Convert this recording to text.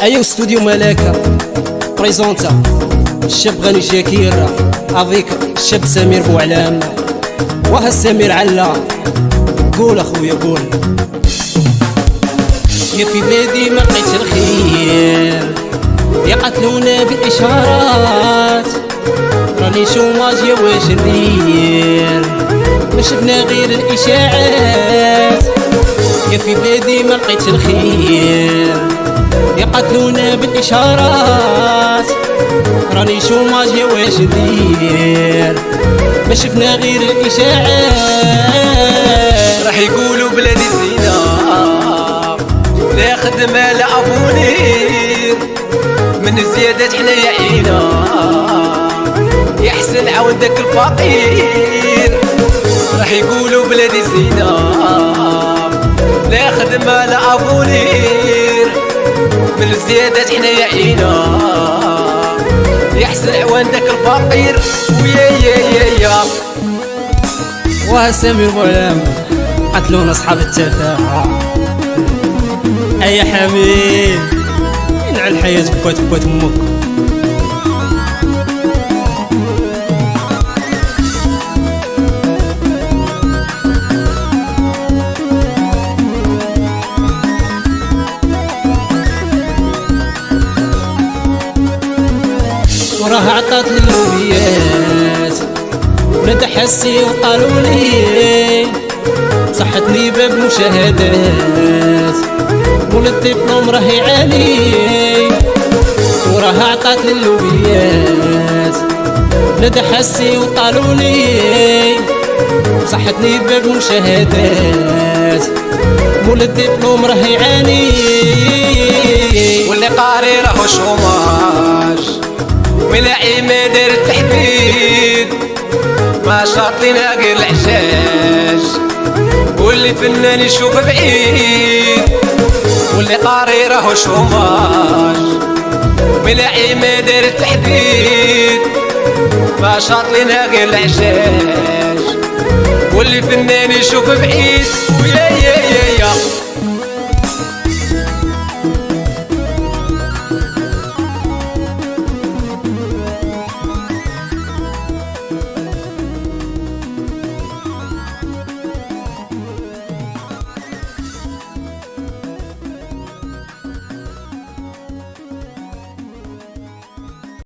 Ayo studio Malaka présente الشاب غني شاكير افيك الشاب سمير بوعلام وها سمير علا. قول اخويا قول. يا في بلادي ما لقيت الخير يقتلونا بالاشارات، راني شوماج يا واش ندير ما شفنا غير الاشاعات. يا في بلادي ما لقيت الخير يقتلونا بالاشارات، راني شوماج يا واش ندير ما شفنا غير الاشاعات. راح يقولوا بلادي زينة لا خدمة لا ابونير، من الزيادات حنا يعينا يحسن عودك الفقير. راح يقولوا بلادي زينة لا خدمة لا ابونير، من الزيادات حنا يعينا يحسن عودك الفقير. ويا يا يا يا وها سمير بوعلام قتلونا اصحاب التفاحة. ايا حبيب ينعل الحياة بكوات بكوات امك. وراها عطات للوبيات ولاد حسي وقالوا لي صحتني باب مشاهدات ولد الدبلوم راه يعاني. وراها عطات للوبيات ولاد حسي وقالوا لي صحتني باب مشاهدات ولد الدبلوم راه يعاني. واللي قاري راهو شوماج ملاعي ما دار التحديد، ما شاطلنا غير العشاش واللي فنان يشوف بعيد. واللي قاري راهو شوماج ملاعي ما دار التحديد، ما شاطلنا غير العشاش واللي فنان يشوف بعيد. ويا يا